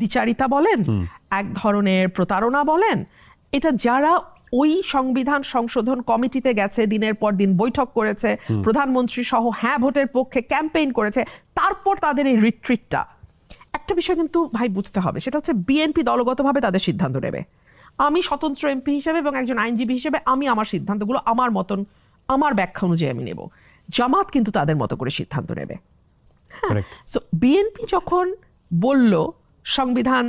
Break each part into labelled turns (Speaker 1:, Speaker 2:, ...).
Speaker 1: দ্বিচারিতা বলেন, এক ধরনের প্রতারণা বলেন, এটা যারা ওই সংবিধান সংশোধন কমিটিতে গেছে, দিনের পর দিন বৈঠক করেছে, প্রধানমন্ত্রী সহ হ্যাঁ ভোটের পক্ষে ক্যাম্পেইন করেছে, তারপর তাদের এই রিট্রিটটা, একটা বিষয় কিন্তু ভাই বুঝতে হবে, সেটা হচ্ছে বিএনপি দলগতভাবে তাদের সিদ্ধান্ত নেবে। আমি স্বতন্ত্র এমপি হিসেবে এবং একজন আইনজীবী হিসেবে আমি আমার সিদ্ধান্তগুলো আমার মতন, আমার ব্যাখ্যা অনুযায়ী আমি নেব। জামাত কিন্তু তাদের মতো করে সিদ্ধান্ত নেবে। হ্যাঁ, সো বিএনপি যখন বলল সংবিধান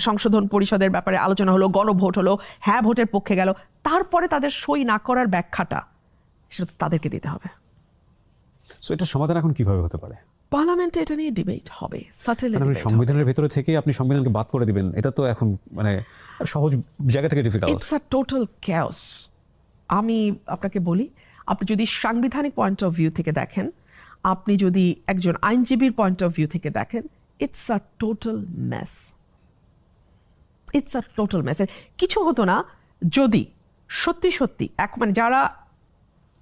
Speaker 1: সংশোধন পরিষদের ব্যাপারে আলোচনা হলো, গণভোট হলো, হ্যাঁ ভোটের পক্ষে গেল, তারপরে তাদের সই না করার ব্যাখ্যাটা সেটা তো তাদেরকে দিতে হবে।
Speaker 2: সো এটা সমাধান এখন কিভাবে হতে পারে?
Speaker 1: পার্লামেন্টে এটা নিয়ে ডিবেট হবে, সাটেল ডিবেট।
Speaker 2: সংবিধানের ভেতরে থেকে আপনি সংবিধানকে বাদ করে দিবেন, এটা তো এখন মানে সহজ জায়গা থেকে difficult.
Speaker 1: It's a total chaos. আমি আপনাকে বলি, আপনি যদি সাংবিধানিক পয়েন্ট অফ ভিউ থেকে দেখেন, আপনি যদি একজন আইনজীবীর পয়েন্ট অফ ভিউ থেকে দেখেন, it's a total mess. It's a total mess. কিছু হতো না যদি সত্যি সত্যি মানে যারা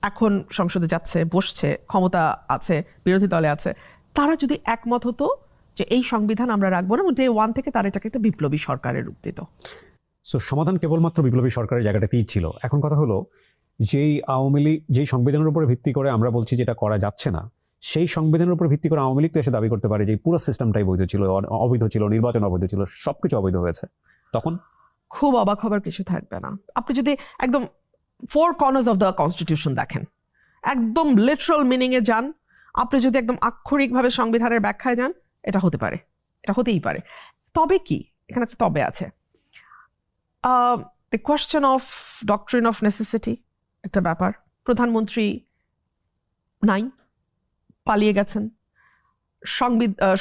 Speaker 1: এখন সংসদে যাচ্ছে, বসছে, ক্ষমতা আছে, বিরোধী দলে আছে, তারা যদি একমত হতো যে এই সংবিধান আমরা রাখবো না, ডে ওয়ান থেকে তারা এটাকে একটা বিপ্লবী সরকারের রূপ দিত।
Speaker 2: সো সমাধান কেবলমাত্র বিপ্লবী সরকারের জায়গাটাতেই ছিল। এখন কথা হলো, যেই আওয়ামী লীগ যেই সংবিধানের উপরে ভিত্তি করে আমরা বলছি যেটা করা যাচ্ছে না, সেই সংবিধানের উপর ভিত্তি করে আওয়ামী লীগ তো এসে দাবি করতে পারে যে পুরো সিস্টেমটাই বৈধ ছিল, অবৈধ ছিল, নির্বাচন অবৈধ ছিল, সবকিছু অবৈধ হয়েছে। তখন
Speaker 1: খুব অবাক হবার কিছু থাকবে না। আপনি যদি একদম four corners of the constitution দেখেন, একদম লিটারাল মিনিং এ যান, আপনি যদি একদম আক্ষরিকভাবে সংবিধানের ব্যাখ্যায় যান, এটা হতে পারে, এটা হতেই পারে। তবে কি, এখানে একটা তবে আছে, the question of doctrine of necessity একটা ব্যাপার। প্রধানমন্ত্রী নাই, পালিয়ে গেছেন,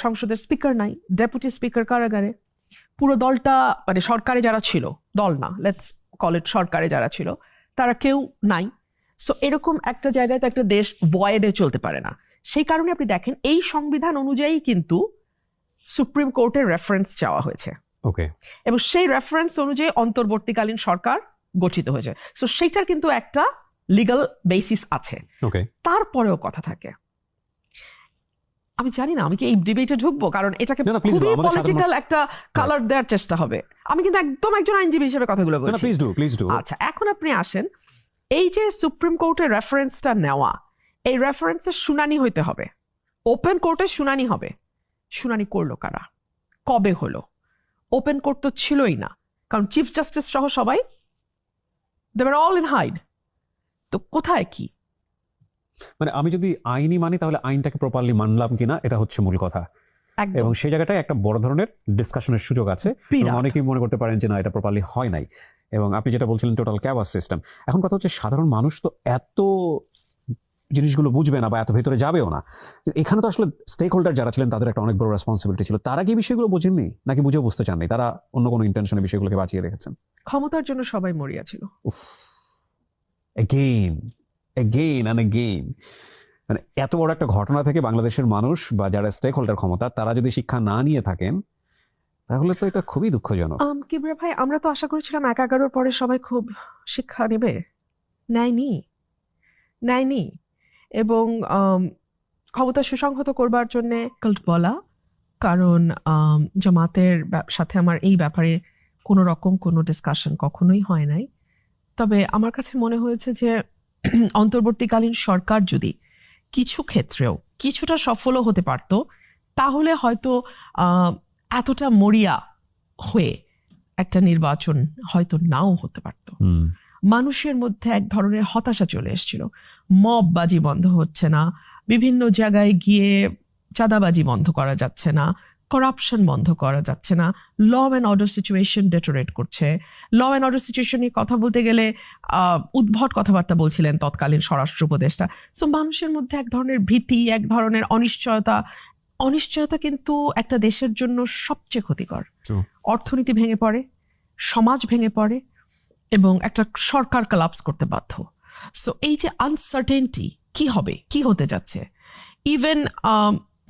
Speaker 1: সংসদের স্পিকার নাই, ডেপুটি স্পিকার কারাগারে, পুরো দলটা মানে সরকারে যারা ছিল, দল না, লেটস কল ইট, সরকারে যারা ছিল তারা কেউ নাই। সো এরকম একটা জায়গায় তো একটা দেশ ভয়েডে চলতে পারে না। সেই কারণে আপনি দেখেন এই সংবিধান অনুযায়ী কিন্তু সুপ্রিম কোর্টের রেফারেন্স চাওয়া হয়েছে,
Speaker 2: ওকে,
Speaker 1: এবং সেই রেফারেন্স অনুযায়ী অন্তর্বর্তীকালীন সরকার গঠিত হয়েছে। সো সেইটার কিন্তু একটা লিগ্যাল বেসিস আছে।
Speaker 2: ওকে,
Speaker 1: তারপরেও কথা থাকে, আমি জানি না আমি কি এই ডিবেটে ঢুকবো, কারণ এটাকে খুবই পলিটিক্যাল একটা কালার দেওয়ার চেষ্টা হবে। আমি কিন্তু একদম একজন আইনজীবী হিসেবে কথাগুলো বলছি। আচ্ছা, এখন আপনি আসেন, এই যে সুপ্রিম কোর্টের রেফারেন্সটা নেওয়া, এই রেফারেন্সের শুনানি হইতে হবে, ওপেন কোর্টে শুনানি হবে। শুনানি করলো কারা, কবে হলো? ওপেন কোর্ট তো ছিলই না, কারণ চিফ জাস্টিস সহ সবাই they were all in hide. তো কোথায় কি,
Speaker 2: মানে আমি যদি আইনই মানি তাহলে আইনটাকে প্রপারলি মানলাম কিনা, এটা হচ্ছে মূল কথা। এবং সেই জায়গাটায় একটা বড় ধরনের ডিসকাশনের সুযোগ আছে। অনেকেই মনে করতে পারেন যে না, এটা প্রপারলি হয় নাই। এবং আপনি যেটা বলছিলেন টোটাল ক্যাওয়াস সিস্টেম। এখন কথা হচ্ছে, সাধারণ মানুষ তো এত জিনিসগুলো বুঝবে না বা এত ভেতরে যাবেও না। এখানে তো আসলে স্টেক হোল্ডার যারা ছিলেন তাদের একটা অনেক বড় রেসপন্সিবিলিটি ছিল। তারা কি বিষয়গুলো বোঝেননি, নাকি বুঝেও বুঝতে চাননি? তারা অন্য কোনো ইন্টেনশনে বিষয়গুলোকে বাঁচিয়ে রেখেছেন?
Speaker 1: ক্ষমতার জন্য সবাই মরিয়া ছিল।
Speaker 2: এগেইন মানে এত বড় একটা ঘটনা থেকে বাংলাদেশের মানুষ বা যারা স্টেক হোল্ডার ক্ষমতা, তারা যদি শিক্ষা না নিয়ে থাকেন, তাহলে তো এটা খুবই দুঃখজনক।
Speaker 1: কিবরিয়া ভাই, আমরা তো আশা করেছিলাম 11-11 পরে সবাই খুব শিক্ষা নেবে, নেয়নি। এবং ক্ষমতা সুসংহত করবার জন্যে বলা, কারণ জামাতের সাথে আমার এই ব্যাপারে কোনো রকম কোনো ডিসকাশন কখনোই হয় নাই। তবে আমার কাছে মনে হয়েছে যে অন্তর্বর্তীকালীন সরকার যদি কিছু ক্ষেত্রেও কিছুটা সফলও হতে পারত, তাহলে হয়তো এতটা মরিয়া হয়ে একটা নির্বাচন হয়তো নাও হতে পারত। মানুষের মধ্যে এক ধরনের হতাশা চলে এসেছিল, মববাজি বন্ধ হচ্ছে না, বিভিন্ন জায়গায় গিয়ে চাঁদাবাজি বন্ধ করা যাচ্ছে না, করাপশন বন্ধ করা যাচ্ছে না, law and order situation deteriorate করছে। ল অ্যান্ড অর্ডার সিচুয়েশন নিয়ে কথা বলতে গেলে উদ্ভট কথাবার্তা বলছিলেন তৎকালীন স্বরাষ্ট্র উপদেষ্টা। সো মানুষের মধ্যে এক ধরনের ভীতি, এক ধরনের অনিশ্চয়তা কিন্তু একটা দেশের জন্য সবচেয়ে ক্ষতিকর। অর্থনীতি ভেঙে পড়ে, সমাজ ভেঙে পড়ে, এবং একটা সরকার কোলাপস করতে বাধ্য। সো এই যে আনসার্টেনটি, কি হবে, কি হতে যাচ্ছে, ইভেন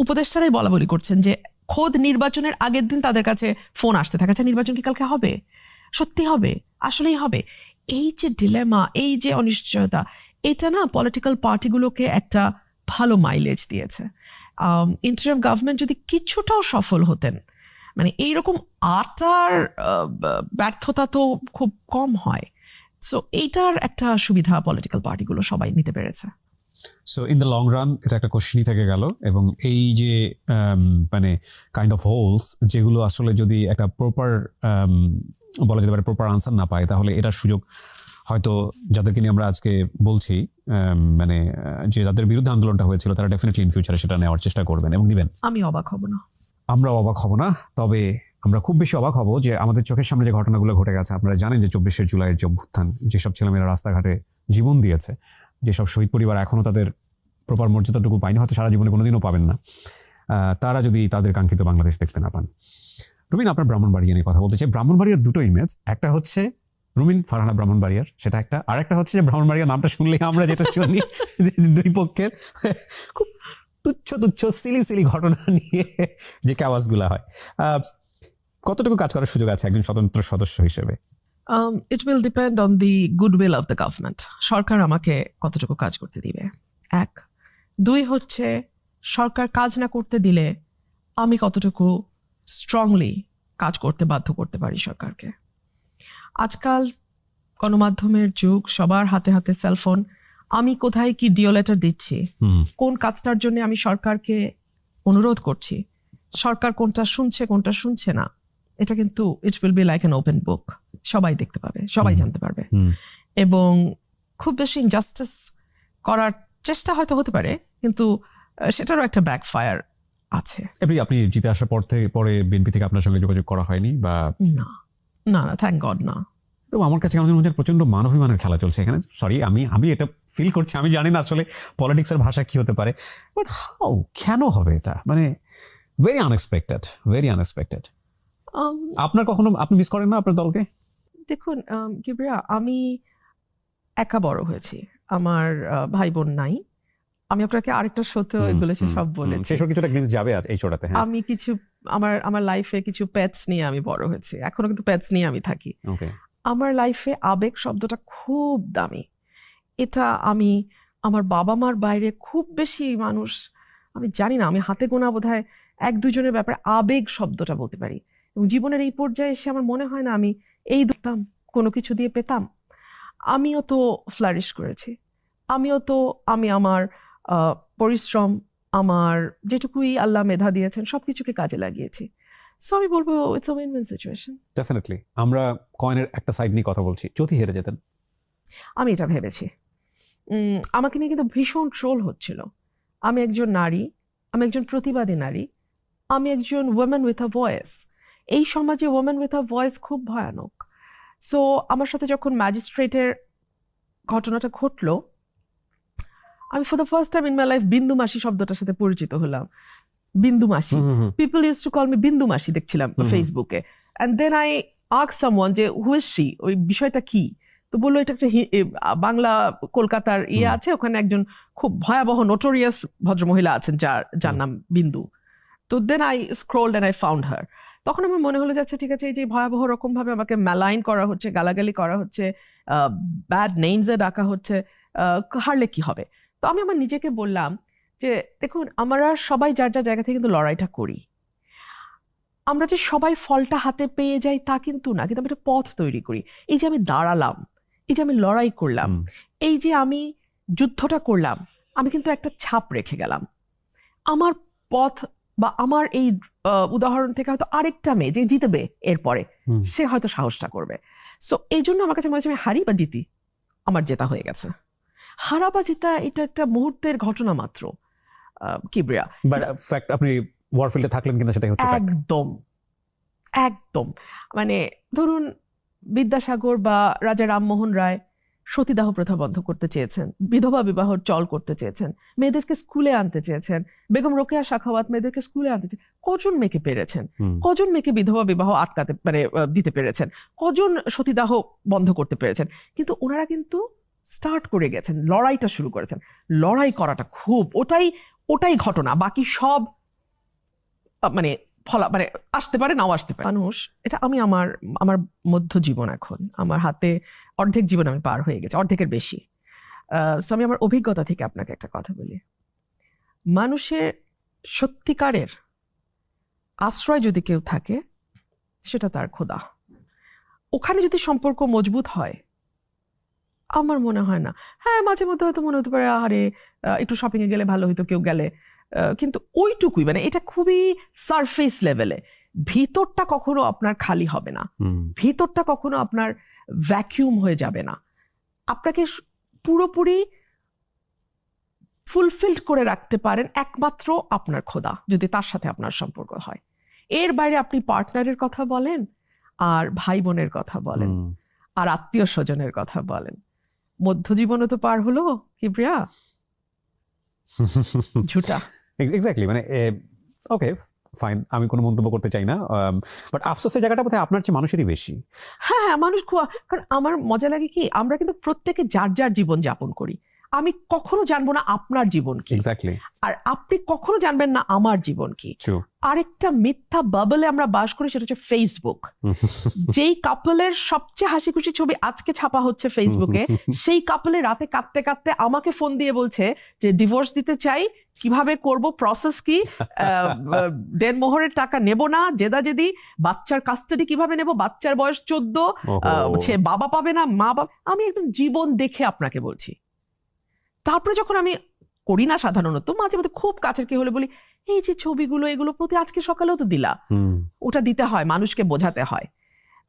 Speaker 1: উপদেষ্টারাই বলা বলি করছেন যে খোদ নির্বাচনের আগের দিন তাদের কাছে ফোন আসতে থাকে, আচ্ছা নির্বাচন কি কালকে হবে, সত্যি হবে, আসলেই হবে। এই যে ডিলেমা, এই যে অনিশ্চয়তা, এটা না পলিটিক্যাল পার্টিগুলোকে একটা ভালো মাইলেজ দিয়েছে। ইন্টারিম গভর্নমেন্ট যদি কিছুটাও সফল হতেন, মানে এইরকম আটার ব্যর্থতা তো খুব কম হয়। সো এইটার একটা সুবিধা পলিটিক্যাল পার্টিগুলো সবাই নিতে পেরেছে।
Speaker 2: So in the long run এটা একটা কোশ্চেনই থেকে গেল, এবং এই যে মানে কাইন্ড অফ হোলস যেগুলো আসলে যদি একটা প্রপার বলা যেতে পারে প্রপার আনসার না পায়, তাহলে এটার সুযোগ হয়তো যাদেরকে নিয়ে আমরা আজকে বলছি, মানে যে যাদের বিরুদ্ধে আন্দোলনটা হয়েছিল, তারা ডেফিনেটলি ইন ফিউচারে সেটা নেওয়ার চেষ্টা করবেন এবং নেবেন।
Speaker 1: আমি অবাক হব না।
Speaker 2: আমরা অবাক হব না, তবে আমরা খুব বেশি অবাক হব যে আমাদের চোখের সামনে যে ঘটনাগুলো ঘটে গেছে। আপনারা জানেন যে 24শে জুলাইয়ের যে অভ্যুত্থান, যেসব ছেলেমেয়েরা রাস্তাঘাটে জীবন দিয়েছে, যেসব শহীদ পরিবার এখনো তাদের প্রপার মর্যাদাটুকু পায়নি, হয়তো সারা জীবনে কোনোদিনও পাবেন না, তারা যদি তাদের কাঙ্ক্ষিত বাংলাদেশ দেখতে না পান। রুমিন, আপনার ব্রাহ্মণবাড়িয়া নিয়ে কথা বলতে চাই। ব্রাহ্মণবাড়িয়ার দুটো ইমেজ, একটা হচ্ছে রুমিন ফারহানা ব্রাহ্মণবাড়িয়ার, সেটা একটা, আর একটা হচ্ছে যে ব্রাহ্মণবাড়িয়া নামটা শুনলেই আমরা যেটা শুনি দুই পক্ষের খুব তুচ্ছ তুচ্ছ সিলি ঘটনা নিয়ে যে কাওয়াজগুলা হয়। কতটুকু কাজ করার সুযোগ আছে একজন স্বতন্ত্র সদস্য হিসেবে?
Speaker 1: It will depend on the goodwill of the government. সরকার আমাকে কতটুকু কাজ করতে দিবে, 1। 2 হচ্ছে সরকার কাজ না করতে দিলে আমি কতটুকু স্ট্রংলি কাজ করতে বাধ্য করতে পারি সরকারকে। আজকাল গণমাধ্যমের যুগ, সবার হাতে হাতে সেলফোন। আমি কোথায় কি ডিও লেটার দিচ্ছি, কোন কাজটার জন্য আমি সরকারকে অনুরোধ করছি, সরকার কোনটা শুনছে কোনটা শুনছে না, এটা কিন্তু it will be like an open book. সবাই দেখতে পাবে, সবাই জানতে পারবে, এবং খুব বেশি ইনজাস্টিস করার চেষ্টা হয়তো হতে পারে, কিন্তু সেটারও একটা ব্যাকফায়ার আছে।
Speaker 2: আপনি জিতে আসার পরে বিএনপি থেকে আপনার সঙ্গে যোগাযোগ করা হয়নি? বা
Speaker 1: না না না, থ্যাংক গড না।
Speaker 2: তো আমার কাছে আমাদের মধ্যে প্রচন্ড মানবিমানের খেলা চলছে এখানে। সরি, আমি এটা ফিল করছি, আমি জানি না আসলে পলিটিক্সের ভাষা কি হতে পারে, বাট হাউ, কেন হবে এটা? মানে ভেরি আনএক্সপেক্টেড। আপনার কখনো আপনি মিস করেন না আপনার দলকে?
Speaker 1: দেখুন কিবরিয়া, আমি একা বড় হয়েছি, আমার ভাই বোন নাই। আমি আপনাকে আরেকটা সত্য এগুলো সব বলেছি,
Speaker 2: সেসব কিছুটা কিন্তু যাবে আর এই ছোটাতে। হ্যাঁ,
Speaker 1: আমি কিছু আমার লাইফে কিছু পেটস নিয়ে আমি বড় হয়েছি, এখনো কিন্তু পেটস নিয়ে আমি থাকি।
Speaker 2: ওকে।
Speaker 1: আমার লাইফে আবেগ শব্দটা খুব দামি। এটা আমি আমার বাবা মার বাইরে খুব বেশি মানুষ, আমি জানি না, আমি হাতে গোনা বোধহয় 1-2 জনের ব্যাপারে আবেগ শব্দটা বলতে পারি। এবং জীবনের এই পর্যায়ে এসে আমার মনে হয় না আমি এই দিতাম কোনো কিছু দিয়ে পেতাম। আমিও তো ফ্লারিশ করেছি, আমি আমার পরিশ্রম, আমার যেটুকুই আল্লাহ মেধা দিয়েছেন সবকিছুকে কাজে লাগিয়েছি। সো আমি বলবো it's a win-win situation.
Speaker 2: Definitely. আমরা কয়েনের একটা সাইড নিয়ে কথা বলছি, যদি হেরে যেতেন?
Speaker 1: আমি এটা ভেবেছি। আমাকে নিয়ে কিন্তু ভীষণ ট্রোল হচ্ছিল। আমি একজন নারী, আমি একজন প্রতিবাদী নারী, আমি একজন ওমেন উইথ আ ভয়েস। এই সমাজে ওমেন উইথ আ ভয়েস খুব ভয়ানক। সো আমার সাথে যখন ম্যাজিস্ট্রেটের ঘটনাটা ঘটলো, আমি for the first time in my life Bindu মাসি শব্দটার সাথে পরিচিত হলাম। বিন্দু মাসি, people use to call me Bindu মাসি, দেখছিলাম ফেসবুকে। And then I ask someone যে হু ইজ শি, ওই বিষয়টা কি? তো বললো এটা একটা বাংলা কলকাতার আছে, ওখানে একজন খুব ভয়াবহ নোটোরিয়াস ভদ্রমহিলা আছেন যার নাম বিন্দু। তো then I scrolled and I found her. তখন আমার মনে হলো যে আচ্ছা ঠিক আছে, এই যে ভয়াবহ রকম ভাবে আমাকে ম্যালাইন করা হচ্ছে, গালাগালি করা হচ্ছে, ব্যাড নেমসে ডাকা হচ্ছে, হারলে কি হবে? তো আমি আমার নিজেকে বললাম যে দেখুন, আমরা সবাই যার যার জায়গা থেকে কিন্তু লড়াইটা করি। আমরা যে সবাই ফলটা হাতে পেয়ে যাই তা কিন্তু না, কিন্তু আমি একটা পথ তৈরি করি। এই যে আমি দাঁড়ালাম, এই যে আমি লড়াই করলাম, এই যে আমি যুদ্ধটা করলাম, আমি কিন্তু একটা ছাপ রেখে গেলাম। আমার পথ বা আমার এই উদাহরণ থেকে হয়তো আরেকটা মেয়ে যে জিতবে এরপরে, সে হয়তো সাহসটা করবে। সো এই জন্য আমার কাছে মনে হচ্ছে আমি হারি বা জিতি, আমার জেতা হয়ে গেছে। হারা বা জেতা এটা একটা মুহূর্তের ঘটনা মাত্র কিবরিয়া।
Speaker 2: বাট ফ্যাক্ট, আপনি ওয়ারফিল্ডে থাকলেন কিনা সেটাই হচ্ছে ফ্যাক্ট।
Speaker 1: একদম মানে ধরুন বিদ্যাসাগর বা রাজা রামমোহন রায় সতীদাহ প্রথা বন্ধ করতে চেয়েছেন, বিধবা বিবাহর চল করতে চেয়েছেন, মেয়েদেরকে স্কুলে আনতে চেয়েছেন, বেগম রোকেয়া সাখাওয়াত মেয়েদেরকে স্কুলে আনতে চেয়েছেন। কজন মেয়েকে পেরেছেন? কজন মেয়েকে বিধবা বিবাহ আটকাতে দিতে পেরেছেন? কজন সতীদাহ বন্ধ করতে পেরেছেন? কিন্তু ওনারা কিন্তু স্টার্ট করে গেছেন, লড়াইটা শুরু করেছেন। লড়াই করাটা খুব ওটাই ঘটনা, বাকি সব মানে মানে আসতে পারে নাও আসতে পারে। মানুষ এটা আমি আমার মধ্য জীবন, এখন আমার হাতে অর্ধেক জীবন আমি পার হয়ে গেছে, অর্ধেকের বেশি। সো আমি আমার অভিজ্ঞতা থেকে আপনাকে একটা কথা বলি। মানুষের সত্যিকারের আশ্রয় যদি কেউ থাকে সেটা তার খোদা। ওখানে যদি সম্পর্ক মজবুত হয়, আমার মনে হয় না, হ্যাঁ মাঝে মধ্যে হয়তো মনে হতে পারে আরে একটু শপিং এ গেলে ভালো হইতো, কেউ গেলে, কিন্তু ওইটুকুই, মানে এটা খুবই সারফেস লেভেলে। ভিতরটা কখনো আপনার খালি হবে না, ভিতরটা কখনো আপনার ভ্যাকিউম হয়ে যাবে না। আপনাকে পুরোপুরি ফুলফিলড করে রাখতে পারেন একমাত্র আপনার খোদা, যদি তার সাথে আপনার সম্পর্ক হয়। এর বাইরে আপনি পার্টনারের কথা বলেন, আর ভাই বোনের কথা বলেন, আর আত্মীয় স্বজনের কথা বলেন, মধ্যজীবনও তো পার হলো কিবরিয়া। ঝুটা।
Speaker 2: এক্স্যাক্টলি, মানে ওকে ফাইন, আমি কোনো মন্তব্য করতে চাই না, বাট আফসোসের জায়গাটা বোধহয় আপনার চেয়ে মানুষেরই বেশি।
Speaker 1: হ্যাঁ, মানুষ কারণ আমার মজা লাগে কি, আমরা কিন্তু প্রত্যেকে যার যার জীবন যাপন করি। আমি কখনো জানবো না আপনার জীবন কি,
Speaker 2: এক্স্যাক্টলি,
Speaker 1: আর আপনি কখনো জানবেন না আমার জীবন কি। আরেকটা মিথ্যা বাবলে আমরা বাস করি, সেটা হচ্ছে ফেসবুক। যেই কাপলের সবচেয়ে হাসি খুশি ছবি আজকে ছাপা হচ্ছে ফেসবুকে, সেই কাপলে রাতে কাঁদতে কাঁদতে আমাকে ফোন দিয়ে বলছে যে ডিভোর্স দিতে চাই, কিভাবে করব, প্রসেস কি, দেনমোহরের টাকা নেব না, জেদাজেদি, বাচ্চার কাস্টাডি কিভাবে নেব, বাচ্চার বয়স 14, বাবা পাবে না, মা বাবা। আমি একদম জীবন দেখে আপনাকে বলছি। তারপরে যখন আমি করি না সাধারণত, মাঝে মধ্যে খুব কাছের কি হলে বলি, এই যে ছবিগুলো, এগুলো প্রতি আজকে সকালেও তো দিলা, ওটা দিতে হয়, মানুষকে বোঝাতে হয়।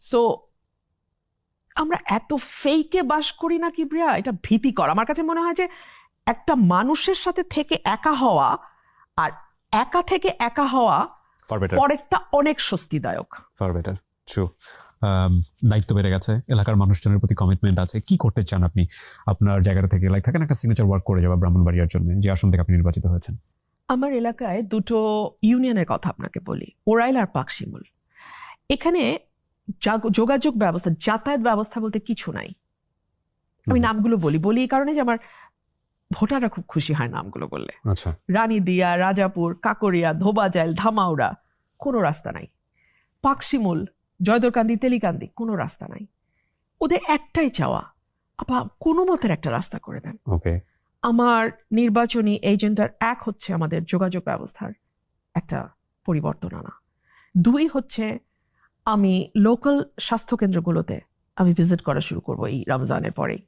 Speaker 1: সো আমরা এত ফেইকে বাস করি না কিবরিয়া, এটা ভীতিকর। আমার কাছে মনে হয় যে একটা মানুষের সাথে থেকে একা হওয়া আর একা থেকে একা হওয়া পরেরটা অনেক স্বস্তিদায়ক।
Speaker 2: Far better, true. দায়িত্ব বেড়ে গেছে, এলাকার মানুষজনের প্রতি কমিটমেন্ট আছে। কি করতে চান আপনি আপনার জায়গাটা থেকে? লাইক থাকেন একটা সিগনেচার ওয়ার্ক করে যাওয়া ব্রাহ্মণবাড়িয়ার জন্য, যে আসন থেকে আপনি নির্বাচিত হয়েছেন।
Speaker 1: আমার এলাকায় দুটো ইউনিয়নের কথা আপনাকে বলি, ওরাইল আর পাকশিমুল। এখানে যোগাযোগ ব্যবস্থা, যাতায়াত ব্যবস্থা বলতে কিছু নাই। আমি নামগুলো বলি এই কারণে যে আমার ভোটাররা খুব খুশি হয় নামগুলো বললে।
Speaker 2: আচ্ছা।
Speaker 1: রানীদিয়া, রাজাপুর, কাকরিয়া, ধোবাজাইল, ধামাউড়া, কোনো রাস্তা নাই। পাকশিমুল, জয়দরকান্দি, তেলিকান্দি, কোনো রাস্তা নাই। ওদের একটাই চাওয়া, আপা কোনো মতের একটা রাস্তা করে দেন।
Speaker 2: ওকে।
Speaker 1: আমার নির্বাচনী এজেন্ডার এক হচ্ছে আমাদের যোগাযোগ ব্যবস্থার একটা পরিবর্তন আনা। দুই হচ্ছে আমি লোকাল স্বাস্থ্যকেন্দ্রগুলোতে আমি ভিজিট করা শুরু করব এই রমজানের পরেই,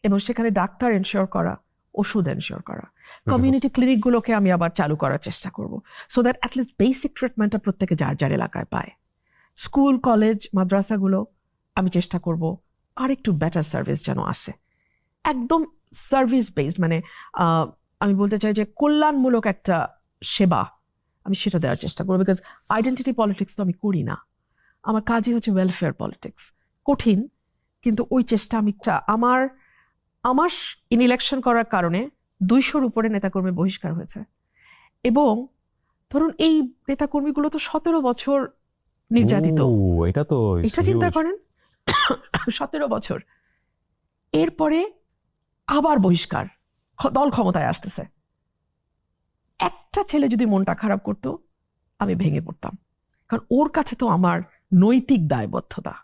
Speaker 1: এবং সেখানে ডাক্তার এনশিওর করা, ওষুধ এনশিওর করা। কমিউনিটি ক্লিনিকগুলোকে আমি আবার চালু করার চেষ্টা করব, সো দ্যাট অ্যাটলিস্ট বেসিক ট্রিটমেন্টটা প্রত্যেকে যার যার এলাকায় পায়। স্কুল, কলেজ, মাদ্রাসাগুলো আমি চেষ্টা করব আর একটু বেটার সার্ভিস যেন আসে, একদম সার্ভিস বেসড, মানে আমি বলতে চাই যে কল্যাণমূলক একটা সেবা, আমি সেটা দেওয়ার চেষ্টা করবো। বিকজ আইডেন্টিটি পলিটিক্স তো আমি করি না, আমার কাজই হচ্ছে ওয়েলফেয়ার পলিটিক্স। কঠিন, কিন্তু ওই চেষ্টা আমি আমার ইলেকশন করার কারণে 200-র উপরে নেতাকর্মী বহিষ্কার হয়েছে, এবং ধরুন এই নেতাকর্মীগুলো তো 17 বছর নির্যাতিত।
Speaker 2: এটা
Speaker 1: চিন্তা করেন, 17 বছর, এরপরে আবার বহিষ্কার, দল ক্ষমতায় আসতেছে। একটা ছেলে যদি মনটা খারাপ করতো, আমি ভেঙে পড়তাম, কারণ ওর কাছে তো আমার নৈতিক দায়বদ্ধতা।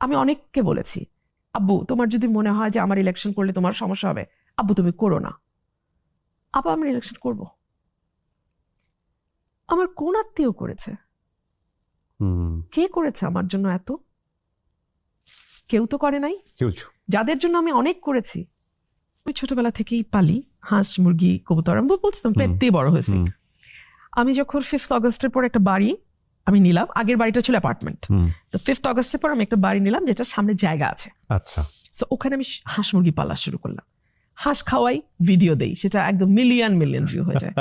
Speaker 1: আমি অনেককে বলেছি, আব্বু তোমার যদি মনে হয় যে আমার ইলেকশন করলে তোমার সমস্যা হবে, আব্বু তুমি করো না, আবার আমি ইলেকশন করব। আমার কোন আত্মীয় করেছে? কে করেছে আমার জন্য এত? কেউ তো করে নাই। যাদের জন্য আমি অনেক করেছি, আমি ছোটবেলা থেকেই পালি হাঁস, মুরগি, কবুতর। আমি বলছিলাম পেট দিয়ে বড় হয়েছি। আমি যখন 5th অগস্টের পর একটা বাড়ি আমি নিলাম, আগের বাড়িটা ছিল অ্যাপার্টমেন্ট, তো 5th অগস্টের পর আমি একটা বাড়ি নিলাম যেটা সামনে জায়গা আছে।
Speaker 2: আচ্ছা।
Speaker 1: সো ওখানে আমি হাঁস মুরগি পালা শুরু করলাম, হাঁস খাওয়াই, ভিডিও দেই, সেটা একদম মিলিয়ন ভিউ হয়ে যায়।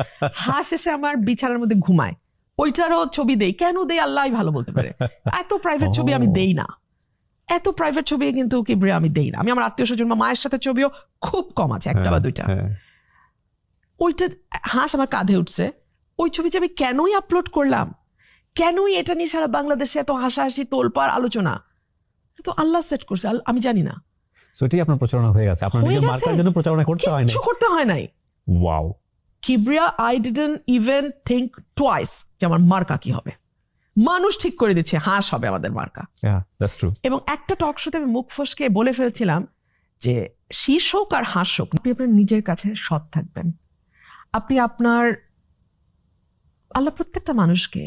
Speaker 1: হাঁস এসে আমার বিছানার মধ্যে ঘুমায়, ওইটারও ছবি দেই। কেন দেই আল্লাহ ভালো বলতে পারে। এত প্রাইভেট ছবি আমি দেই না, এত প্রাইভেট ছবি কিন্তু কিবরিয়া আমি দেই না। আমি আমার আত্মীয় স্বজন বা মায়ের সাথে ছবিও খুব কম আছে, একটা বা দুইটা। ওইটা হাঁস আমার কাঁধে উঠছে, ওই ছবি যে আমি কেনই আপলোড করলাম, কেনই এটা নিয়ে সারা বাংলাদেশে এত হাসাহাসি, তোলপাড়, আলোচনা, তো আল্লাহ সেট করছে, আমি জানি না।
Speaker 2: সেটাই আপনার প্রচারণা হয়ে গেছে, আপনার নিজের মার্কার জন্য প্রচারণা করতে হয় না,
Speaker 1: কিছু করতে হয় নাই।
Speaker 2: Wow
Speaker 1: Kibria, I didn't even think twice যে আমার মার্কা কি হবে। মানুষ ঠিক করে দিচ্ছে হাঁস হবে আমাদের মার্কা। এবং একটা টক শোতে আমি মুখ ফসকে বলে ফেলছিলাম যে শীর্ষ হোক আর হাঁস হোক, আপনি আপনার নিজের কাছে সৎ থাকবেন। আপনি আল্লাহ প্রত্যেকটা মানুষকে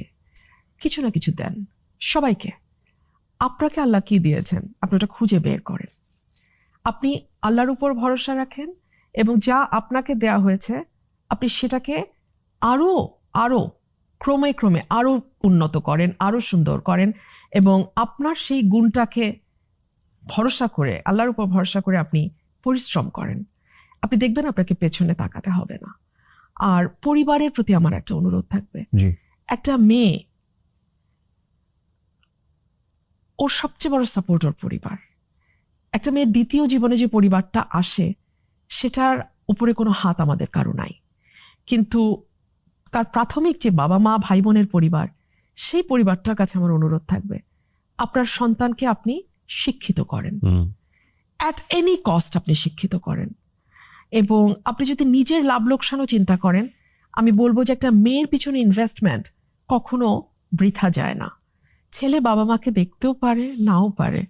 Speaker 1: কিছু না কিছু দেন, সবাইকে। আপনাকে আল্লাহ কি দিয়েছেন আপনি ওটা খুঁজে বের করেন, আপনি আল্লাহর উপর ভরসা রাখেন এবং যা আপনাকে দেয়া হয়েছে আপনি সেটাকে আরো আরো ক্রমে ক্রমে আরো উন্নত করেন, আরো সুন্দর করেন এবং আপনার সেই গুণটাকে ভরসা করে, আল্লাহর উপর ভরসা করে আপনি পরিশ্রম করেন। আপনি দেখবেন আপনাকে পেছনে তাকাতে হবে না। আর পরিবারের প্রতি আমার একটা অনুরোধ থাকবে,
Speaker 2: জি
Speaker 1: একটা মেয়ে, ওর সবচেয়ে বড় সাপোর্ট ওর পরিবার। একটা মেয়ের দ্বিতীয় জীবনে যে পরিবারটা আসে সেটার উপরে কোনো হাত আমাদের কারো নাই, কিন্তু তার প্রাথমিক যে বাবা মা ভাই বোনের পরিবার, সেই পরিবারটার কাছে আমার অনুরোধ থাকবে আপনার সন্তানকে আপনি শিক্ষিত করেন, অ্যাট এনি কস্ট আপনি শিক্ষিত করেন। এবং আপনি যদি নিজের লাভ লোকসানও চিন্তা করেন, আমি বলবো যে একটা মেয়ের পিছনে ইনভেস্টমেন্ট কখনো বৃথা যায় না। ছেলে বাবা মাকে দেখতেও পারে, নাও পারে,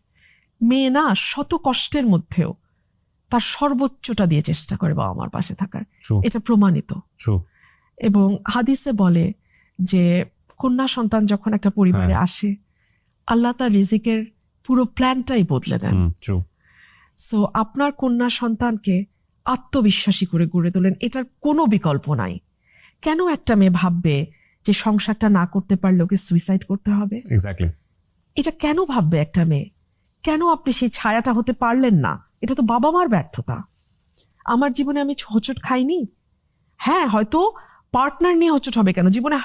Speaker 1: মেয়ে না শত কষ্টের মধ্যেও তার সর্বোচ্চটা দিয়ে চেষ্টা করে বাবা মার পাশে থাকার, এটা প্রমাণিত। এবং হাদিসে বলে যে কন্যা সন্তান যখন একটা পরিবারে আসে, আল্লাহ তার রিজিকের পুরো প্ল্যানটাই বদলে দেন। সো আপনার কন্যা সন্তানকে আত্মবিশ্বাসী করে গড়ে তোলেন, এটার কোনো বিকল্প নাই। কেন একটা মেয়ে ভাববে যে সংসারটা না করতে পারলে ওকে সুইসাইড করতে হবে? এটা কেন ভাববে একটা মেয়ে? কেন আপনি সেই ছায়াটা হতে পারলেন না? এটা তো বাবা মার ব্যর্থতা। আমার জীবনে আমি হোঁচট খাইনি। হ্যাঁ, হয়তো পার্টনার নিয়ে হোঁচট হবে কেন, জীবনে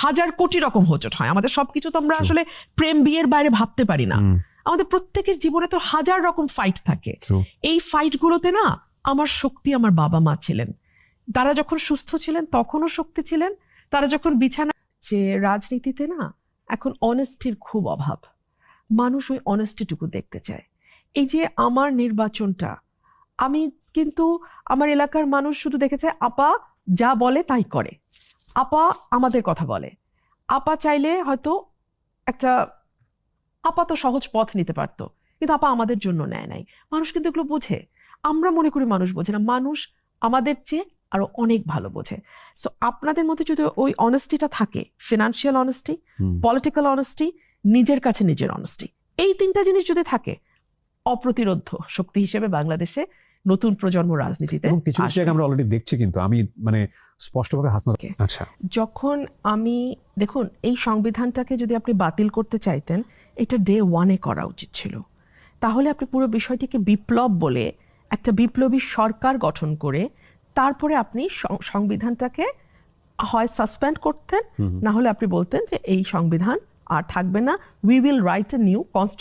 Speaker 1: হাজার কোটি রকম হোঁচট হয়। আমাদের সবকিছু তো আমরা আসলে প্রেম বিয়ের বাইরে ভাবতে পারি না। আমাদের প্রত্যেকের জীবনে তো হাজার রকম ফাইট থাকে। এই ফাইট গুলোতে না আমার শক্তি আমার বাবা মা ছিলেন। তারা যখন সুস্থ ছিলেন তখনও শক্তি ছিলেন, তারা যখন বিছানা। যে রাজনীতিতে না এখন অনেস্টির খুব অভাব, মানুষ ওই অনেস্টিটুকু দেখতে চায়। এই যে আমার নির্বাচনটা, আমি কিন্তু আমার এলাকার মানুষ শুধু দেখেছে আপা যা বলে তাই করে, আপা আমাদের কথা বলে, আপা চাইলে হয়তো একটা আপা তো সহজ পথ নিতে পারতো, কিন্তু আপা আমাদের জন্য নেয় নাই। মানুষ কিন্তু এগুলো বোঝে। আমরা মনে করি মানুষ বোঝে না, মানুষ আমাদের চেয়ে আরো অনেক ভালো বোঝে। সো আপনাদের মধ্যে যদি ওই অনেস্টিটা থাকে, ফিনান্সিয়াল অনেস্টি, পলিটিক্যাল অনেস্টি, নিজের কাছে নিজের অনেস্টি, এই তিনটা জিনিস যদি থাকে, অপ্রতিরোধ্য শক্তি হিসেবে বাংলাদেশে নতুন প্রজন্ম রাজনীতিতে
Speaker 2: কিছু জায়গায় আমরা অলরেডি দেখছি। কিন্তু আমি মানে স্পষ্টভাবে আচ্ছা,
Speaker 1: যখন আমি দেখুন এই সংবিধানটাকে যদি আপনি বাতিল করতে চাইতেন, এটা ডে 1 করা উচিত ছিল। তাহলে আপনি পুরো বিষয়টিকে বিপ্লব বলে একটা বিপ্লবী সরকার গঠন করে তারপরে আপনি সংবিধানটাকে হয় সাসপেন্ড করতেন, না হলে আপনি বলতেন যে এই সংবিধান আর থাকবে না, we will write a new constitution.